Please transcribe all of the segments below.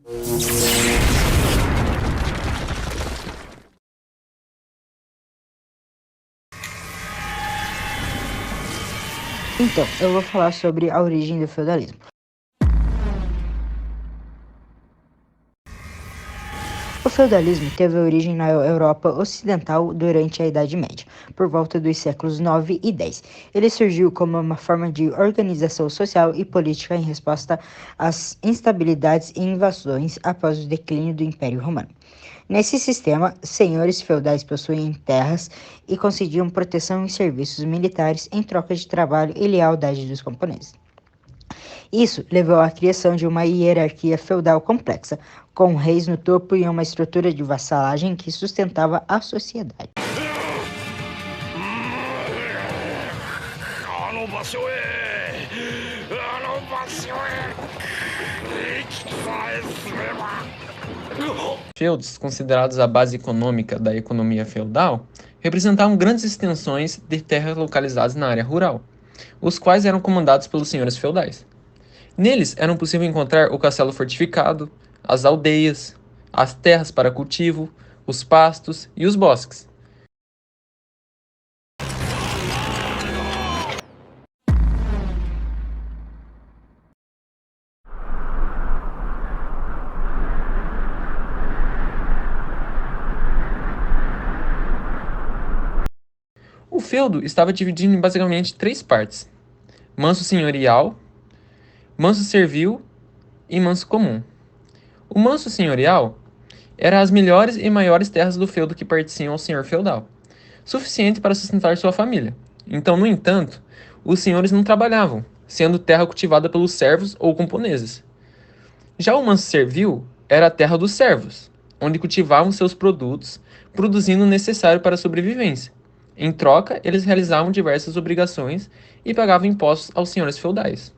Então, eu vou falar sobre a origem do feudalismo. O feudalismo teve origem na Europa Ocidental durante a Idade Média, por volta dos séculos 9 e 10. Ele surgiu como uma forma de organização social e política em resposta às instabilidades e invasões após o declínio do Império Romano. Nesse sistema, senhores feudais possuíam terras e concediam proteção e serviços militares em troca de trabalho e lealdade dos camponeses. Isso levou à criação de uma hierarquia feudal complexa, com reis no topo e uma estrutura de vassalagem que sustentava a sociedade. Feudos, considerados a base econômica da economia feudal, representavam grandes extensões de terras localizadas na área rural, os quais eram comandados pelos senhores feudais. Neles eram possível encontrar o castelo fortificado, as aldeias, as terras para cultivo, os pastos e os bosques. O feudo estava dividido em basicamente 3 partes: manso senhorial, manso servil e manso comum. O manso senhorial era as melhores e maiores terras do feudo que pertenciam ao senhor feudal, suficiente para sustentar sua família. Então, no entanto, os senhores não trabalhavam, sendo terra cultivada pelos servos ou camponeses. Já o manso servil era a terra dos servos, onde cultivavam seus produtos, produzindo o necessário para a sobrevivência. Em troca, eles realizavam diversas obrigações e pagavam impostos aos senhores feudais.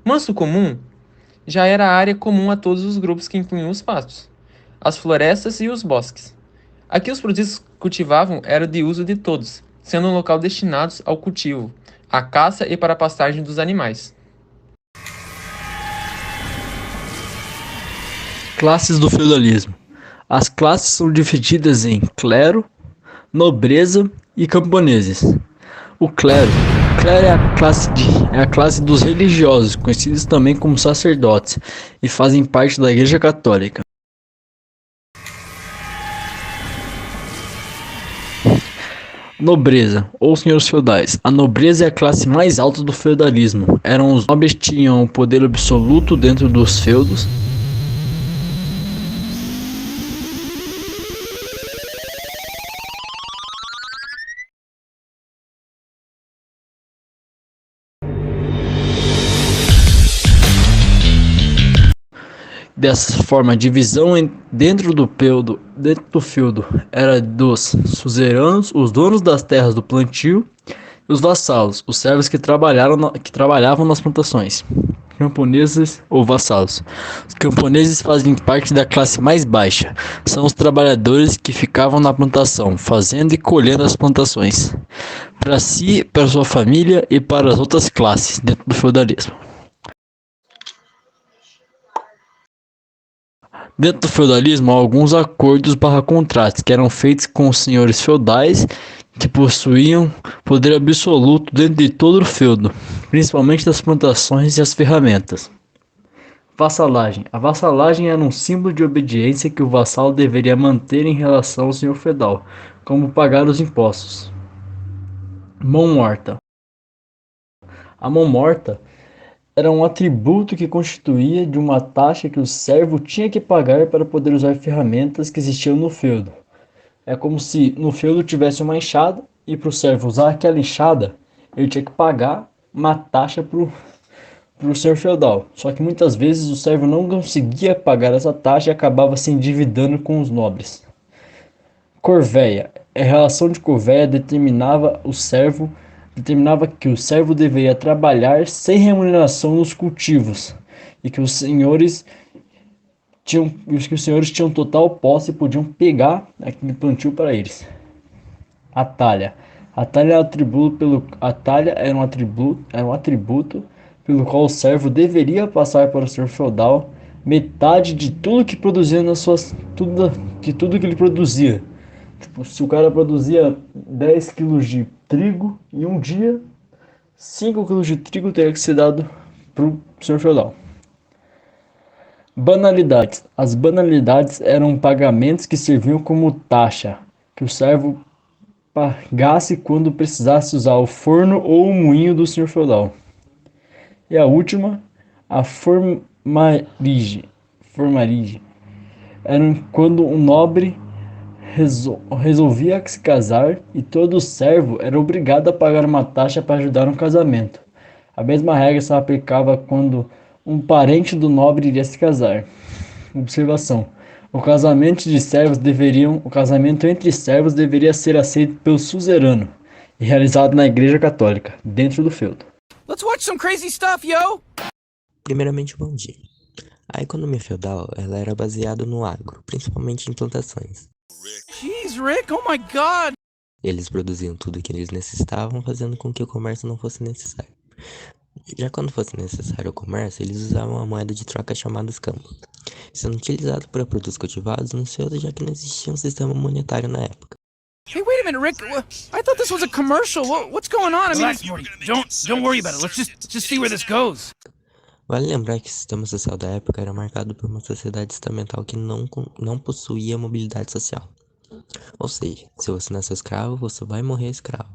Manso comum já era a área comum a todos os grupos, que incluíam os pastos, as florestas e os bosques. Aqui os produtos que cultivavam eram de uso de todos, sendo um local destinados ao cultivo, à caça e para a pastagem dos animais. Classes do feudalismo. As classes são divididas em clero, nobreza e camponeses. O clero é a classe dos religiosos, conhecidos também como sacerdotes, e fazem parte da Igreja Católica. Nobreza, ou senhores feudais. A nobreza é a classe mais alta do feudalismo. Eram os nobres que tinham o poder absoluto dentro dos feudos. Dessa forma, a divisão dentro do feudo era dos suzeranos, os donos das terras do plantio, e os vassalos, os servos que trabalhavam nas plantações. Camponeses ou vassalos. Os camponeses fazem parte da classe mais baixa. São os trabalhadores que ficavam na plantação, fazendo e colhendo as plantações, para si, para sua família e para as outras classes dentro do feudalismo. Dentro do feudalismo, há alguns acordos/contratos que eram feitos com os senhores feudais, que possuíam poder absoluto dentro de todo o feudo, principalmente das plantações e as ferramentas. Vassalagem. A vassalagem era um símbolo de obediência que o vassalo deveria manter em relação ao senhor feudal, como pagar os impostos. Mão morta. A mão morta era um atributo que constituía de uma taxa que o servo tinha que pagar para poder usar ferramentas que existiam no feudo. É como se no feudo tivesse uma enxada e para o servo usar aquela enxada, ele tinha que pagar uma taxa para o senhor feudal. Só que muitas vezes o servo não conseguia pagar essa taxa e acabava se endividando com os nobres. Corvéia. A relação de corvéia determinava que o servo deveria trabalhar sem remuneração nos cultivos e que os senhores tinham total posse e podiam pegar aquele plantio para eles. A talha. A talha era um atributo pelo qual o servo deveria passar para o senhor feudal metade de tudo que produzia de tudo que ele produzia. Tipo, se o cara produzia 10 quilos de trigo em um dia, 5 quilos de trigo teria que ser dado pro senhor feudal. Banalidades. As banalidades eram pagamentos que serviam como taxa, que o servo pagasse quando precisasse usar o forno ou o moinho do senhor feudal. E a última, a formarige. Era quando um nobre resolvia se casar e todo servo era obrigado a pagar uma taxa para ajudar no casamento. A mesma regra se aplicava quando um parente do nobre iria se casar. Observação: o casamento entre servos deveria ser aceito pelo suzerano e realizado na Igreja Católica, dentro do feudo. Let's watch some crazy stuff, yo! Primeiramente, bom dia. A economia feudal ela era baseada no agro, principalmente em plantações. Jeez, Rick, oh my god! Eles produziam tudo o que eles necessitavam, fazendo com que o comércio não fosse necessário. Já quando fosse necessário o comércio, eles usavam a moeda de troca chamada escambo, sendo utilizado para produtos cultivados no feudo, já que não existia um sistema monetário na época. Hey, wait a minute, Rick. I thought this was a commercial. What's going on? I mean, relax, Morty. Don't worry about it. Let's just see where this goes. Vale lembrar que o sistema social da época era marcado por uma sociedade estamental que não possuía mobilidade social. Ou seja, se você nasceu escravo, você vai morrer escravo.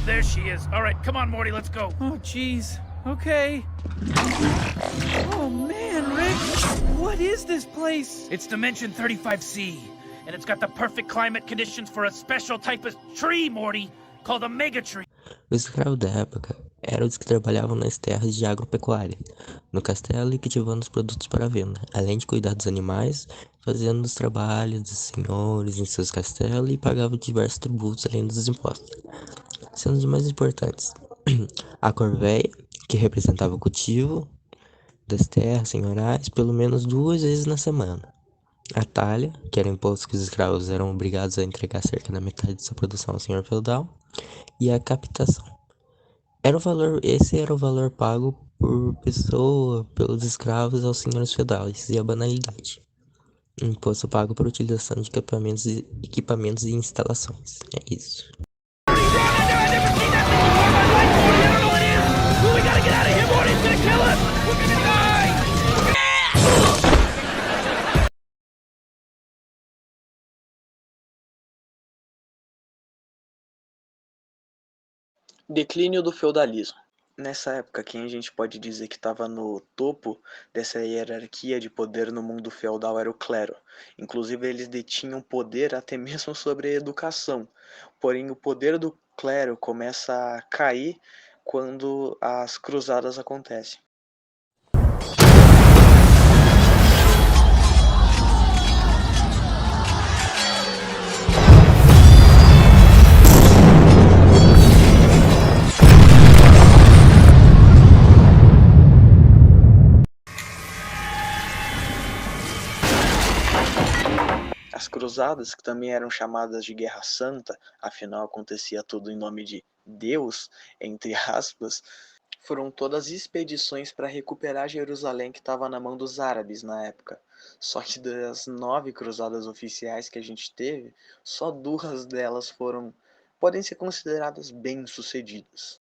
There she is. All right, come on, Morty, let's go. Oh, jeez. Okay. Oh, man, Rick. What is this place? It's Dimension 35C, and it's got the perfect climate conditions for a special type of tree, Morty, called a megatree. Os escravos da época eram os que trabalhavam nas terras de agropecuária, no castelo e cultivando os produtos para venda, além de cuidar dos animais, fazendo os trabalhos dos senhores em seus castelos e pagavam diversos tributos além dos impostos, sendo os mais importantes a corvéia, que representava o cultivo das terras senhorais pelo menos 2 vezes na semana, a talha, que era o imposto que os escravos eram obrigados a entregar cerca da metade de sua produção ao senhor feudal, e a captação. Esse era o valor pago por pessoa pelos escravos aos senhores feudais, e a banalidade. Imposto pago por utilização de equipamentos e instalações. É isso. Declínio do feudalismo. Nessa época, quem a gente pode dizer que estava no topo dessa hierarquia de poder no mundo feudal era o clero. Inclusive, eles detinham poder até mesmo sobre a educação. Porém, o poder do clero começa a cair quando as cruzadas acontecem. As cruzadas, que também eram chamadas de Guerra Santa, afinal acontecia tudo em nome de Deus, entre aspas, foram todas expedições para recuperar Jerusalém que estava na mão dos árabes na época. Só que das 9 cruzadas oficiais que a gente teve, só 2 delas podem ser consideradas bem-sucedidas.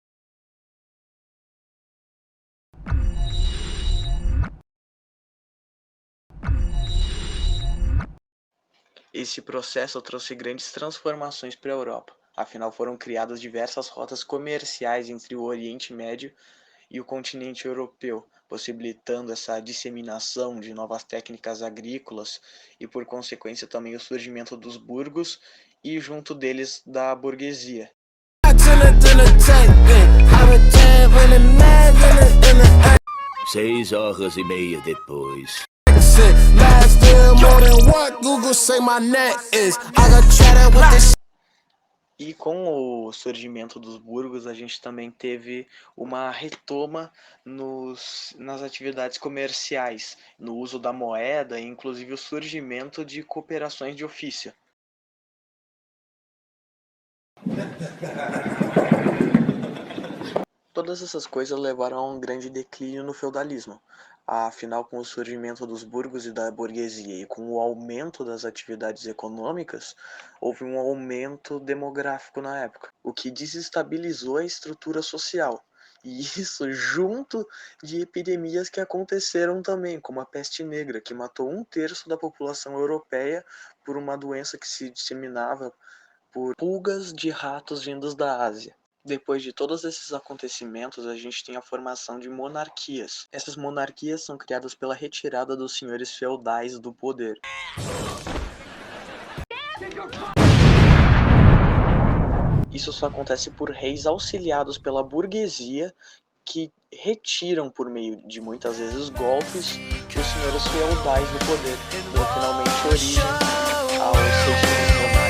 Este processo trouxe grandes transformações para a Europa, afinal foram criadas diversas rotas comerciais entre o Oriente Médio e o continente europeu, possibilitando essa disseminação de novas técnicas agrícolas e, por consequência, também o surgimento dos burgos e, junto deles, da burguesia. Seis horas e meia depois. E com o surgimento dos burgos, a gente também teve uma retoma nas atividades comerciais, no uso da moeda e inclusive o surgimento de cooperações de ofício. Todas essas coisas levaram a um grande declínio no feudalismo. Afinal, com o surgimento dos burgos e da burguesia e com o aumento das atividades econômicas, houve um aumento demográfico na época, o que desestabilizou a estrutura social. E isso junto de epidemias que aconteceram também, como a peste negra, que matou 1/3 da população europeia por uma doença que se disseminava por pulgas de ratos vindos da Ásia. Depois de todos esses acontecimentos, a gente tem a formação de monarquias. Essas monarquias são criadas pela retirada dos senhores feudais do poder. Isso só acontece por reis auxiliados pela burguesia que retiram, por meio de muitas vezes golpes, os senhores feudais do poder, dando finalmente origem aos regimes monárquicos.